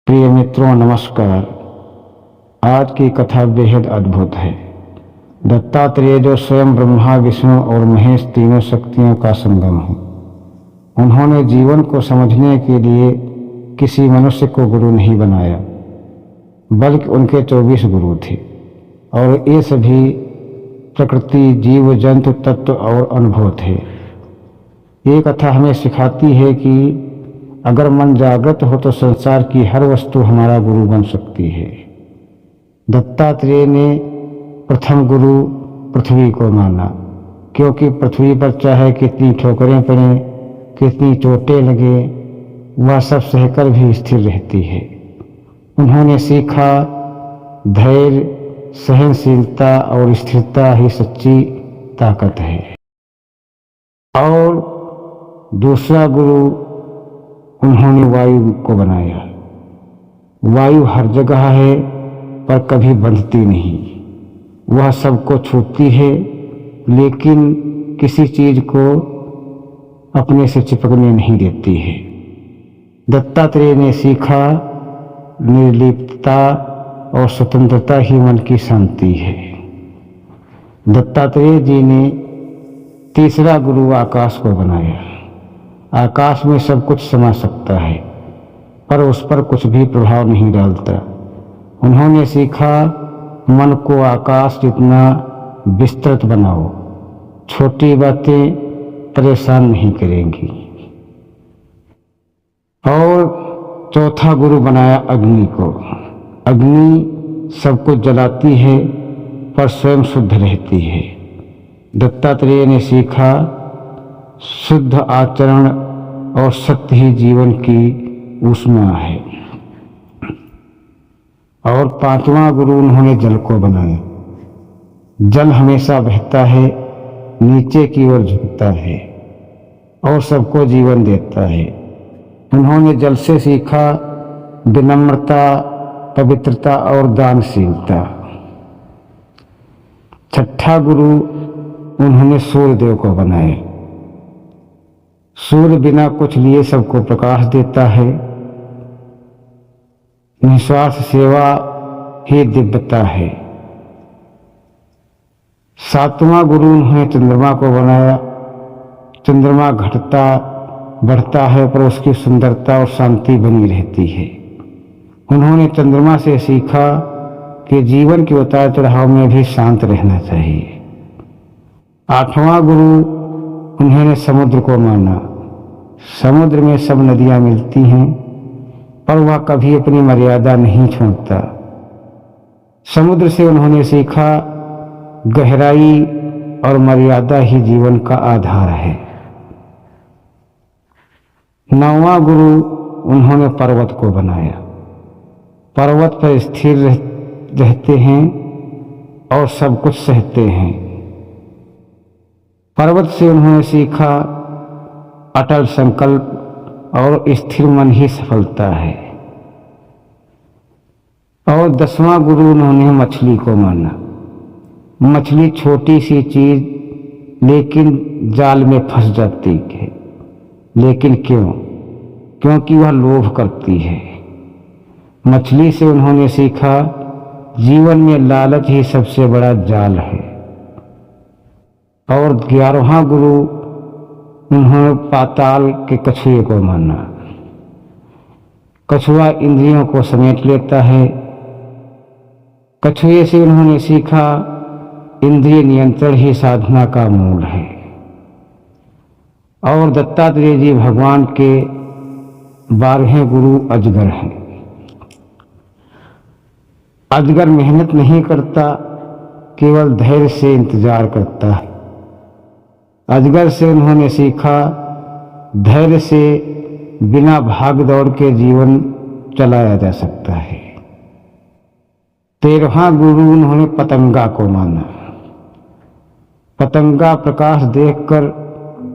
प्रिय मित्रों नमस्कार। आज की कथा बेहद अद्भुत है। दत्तात्रेय जो स्वयं ब्रह्मा विष्णु और महेश तीनों शक्तियों का संगम है, उन्होंने जीवन को समझने के लिए किसी मनुष्य को गुरु नहीं बनाया, बल्कि उनके 24 गुरु थे और ये सभी प्रकृति, जीव जंतु, तत्व और अनुभव थे। ये कथा हमें सिखाती है कि अगर मन जागृत हो तो संसार की हर वस्तु हमारा गुरु बन सकती है। दत्तात्रेय ने प्रथम गुरु पृथ्वी को माना, क्योंकि पृथ्वी पर चाहे कितनी ठोकरें पड़ें, कितनी चोटें लगे, वह सब सहकर भी स्थिर रहती है। उन्होंने सीखा धैर्य, सहनशीलता और स्थिरता ही सच्ची ताकत है। और दूसरा गुरु उन्होंने वायु को बनाया। वायु हर जगह है पर कभी बंधती नहीं, वह सबको छूती है लेकिन किसी चीज को अपने से चिपकने नहीं देती है। दत्तात्रेय ने सीखा निर्लिप्तता और स्वतंत्रता ही मन की शांति है। दत्तात्रेय जी ने तीसरा गुरु आकाश को बनाया। आकाश में सब कुछ समा सकता है पर उस पर कुछ भी प्रभाव नहीं डालता। उन्होंने सीखा मन को आकाश जितना विस्तृत बनाओ, छोटी बातें परेशान नहीं करेंगी। और चौथा गुरु बनाया अग्नि को। अग्नि सब कुछ जलाती है पर स्वयं शुद्ध रहती है। दत्तात्रेय ने सीखा शुद्ध आचरण और सत्य ही जीवन की ऊष्मा है। और पांचवा गुरु उन्होंने जल को बनाया। जल हमेशा बहता है, नीचे की ओर झुकता है और सबको जीवन देता है। उन्होंने जल से सीखा विनम्रता, पवित्रता और दानशीलता। छठा गुरु उन्होंने सूर्यदेव को बनाया। सूर्य बिना कुछ लिए सबको प्रकाश देता है। निस्वार्थ सेवा ही दिव्यता है। सातवां गुरु उन्होंने चंद्रमा को बनाया। चंद्रमा घटता बढ़ता है पर उसकी सुंदरता और शांति बनी रहती है। उन्होंने चंद्रमा से सीखा कि जीवन के उतार चढ़ाव में भी शांत रहना चाहिए। आठवां गुरु उन्होंने समुद्र को माना। समुद्र में सब नदियां मिलती हैं पर वह कभी अपनी मर्यादा नहीं छोड़ता। समुद्र से उन्होंने सीखा गहराई और मर्यादा ही जीवन का आधार है। नौवां गुरु उन्होंने पर्वत को बनाया। पर्वत पर स्थिर रहते हैं और सब कुछ सहते हैं। पर्वत से उन्होंने सीखा अटल संकल्प और स्थिर मन ही सफलता है। और 10वां गुरु उन्होंने मछली को माना। मछली छोटी सी चीज लेकिन जाल में फंस जाती है। लेकिन क्यों? क्योंकि वह लोभ करती है। मछली से उन्होंने सीखा जीवन में लालच ही सबसे बड़ा जाल है। और 11वां गुरु उन्होंने पाताल के कछुए को माना। कछुआ इंद्रियों को समेट लेता है। कछुए से उन्होंने सीखा इंद्रिय नियंत्रण ही साधना का मूल है। और दत्तात्रेय जी भगवान के 12वें गुरु अजगर हैं। अजगर मेहनत नहीं करता, केवल धैर्य से इंतजार करता है। अजगर से उन्होंने सीखा धैर्य से बिना भाग दौड़ के जीवन चलाया जा सकता है। 13वां गुरु उन्होंने पतंगा को माना। पतंगा प्रकाश देखकर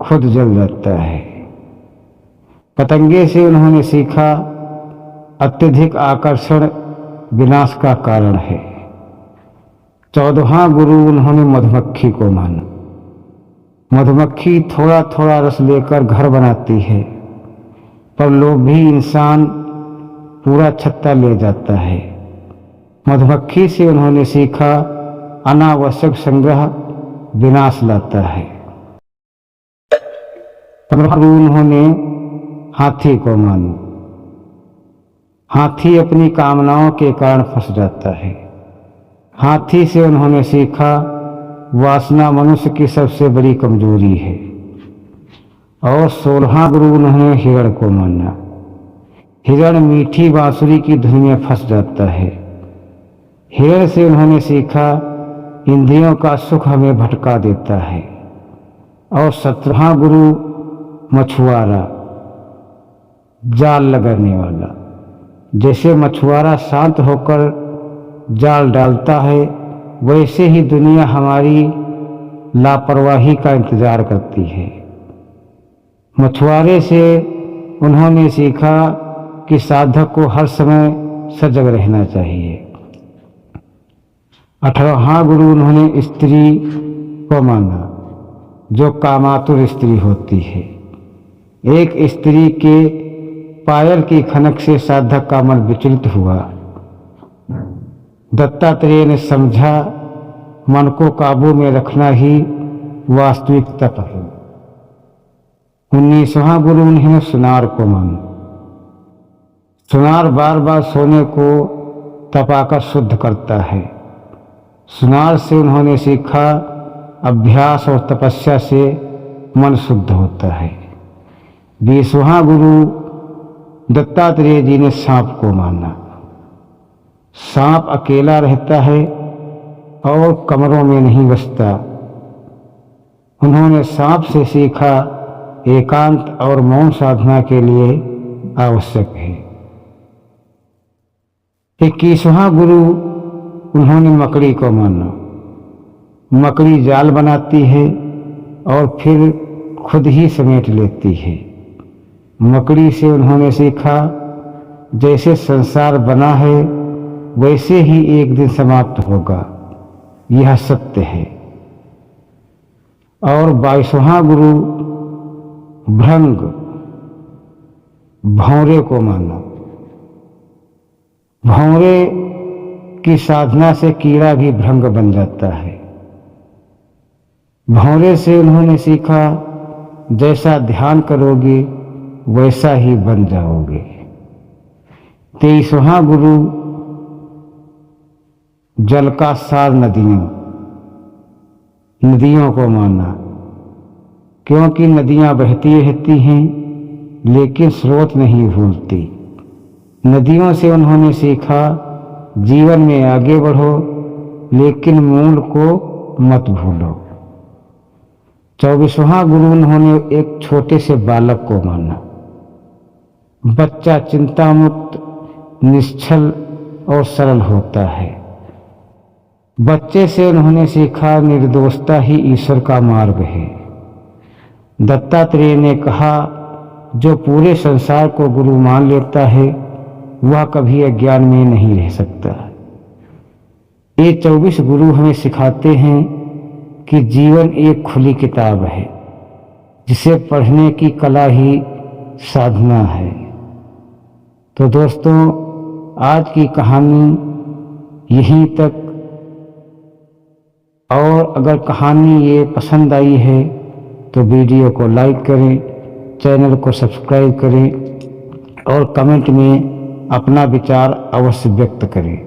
खुद जल जाता है। पतंगे से उन्होंने सीखा अत्यधिक आकर्षण विनाश का कारण है। 14वां गुरु उन्होंने मधुमक्खी को माना। मधुमक्खी थोड़ा थोड़ा रस लेकर घर बनाती है पर लोभी इंसान पूरा छत्ता ले जाता है। मधुमक्खी से उन्होंने सीखा अनावश्यक संग्रह विनाश लाता है। उन्होंने हाथी को माना। हाथी अपनी कामनाओं के कारण फंस जाता है। हाथी से उन्होंने सीखा वासना मनुष्य की सबसे बड़ी कमजोरी है। और 16वां गुरु उन्होंने हिरण को माना। हिरण मीठी बांसुरी की धुन में फंस जाता है। हिरण से उन्होंने सीखा इंद्रियों का सुख हमें भटका देता है। और 17वां गुरु मछुआरा, जाल लगाने वाला। जैसे मछुआरा शांत होकर जाल डालता है, वैसे ही दुनिया हमारी लापरवाही का इंतजार करती है। मछुआरे से उन्होंने सीखा कि साधक को हर समय सजग रहना चाहिए। 18वां गुरु उन्होंने स्त्री को माना, जो कामातुर स्त्री होती है। एक स्त्री के पायल की खनक से साधक का मन विचलित हुआ। दत्तात्रेय ने समझा मन को काबू में रखना ही वास्तविक तप है। 19वां गुरु उन्हें सुनार को माना। सुनार बार बार सोने को तपाकर शुद्ध करता है। सुनार से उन्होंने सीखा अभ्यास और तपस्या से मन शुद्ध होता है। 20वां गुरु दत्तात्रेय जी ने सांप को माना। सांप अकेला रहता है और कमरों में नहीं बसता। उन्होंने सांप से सीखा एकांत और मौन साधना के लिए आवश्यक है। 21वां गुरु उन्होंने मकड़ी को माना। मकड़ी जाल बनाती है और फिर खुद ही समेट लेती है। मकड़ी से उन्होंने सीखा जैसे संसार बना है वैसे ही एक दिन समाप्त होगा, यह सत्य है। और 22वां गुरु भृंग, भौरे को माना। भौरे की साधना से कीड़ा भी भृंग बन जाता है। भौरे से उन्होंने सीखा जैसा ध्यान करोगे वैसा ही बन जाओगे। 23वां गुरु जल का सार, नदियों को माना। क्योंकि नदियां बहती रहती हैं लेकिन स्रोत नहीं भूलती। नदियों से उन्होंने सीखा जीवन में आगे बढ़ो लेकिन मूल को मत भूलो। 24वां गुरु उन्होंने एक छोटे से बालक को माना। बच्चा चिंता मुक्त, निश्चल और सरल होता है। बच्चे से उन्होंने सीखा निर्दोषता ही ईश्वर का मार्ग है। दत्तात्रेय ने कहा जो पूरे संसार को गुरु मान लेता है वह कभी अज्ञान में नहीं रह सकता। ये 24 गुरु हमें सिखाते हैं कि जीवन एक खुली किताब है जिसे पढ़ने की कला ही साधना है। तो दोस्तों, आज की कहानी यहीं तक। और अगर कहानी ये पसंद आई है तो वीडियो को लाइक करें, चैनल को सब्सक्राइब करें और कमेंट में अपना विचार अवश्य व्यक्त करें।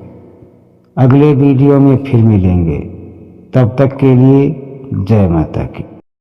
अगले वीडियो में फिर मिलेंगे, तब तक के लिए जय माता की।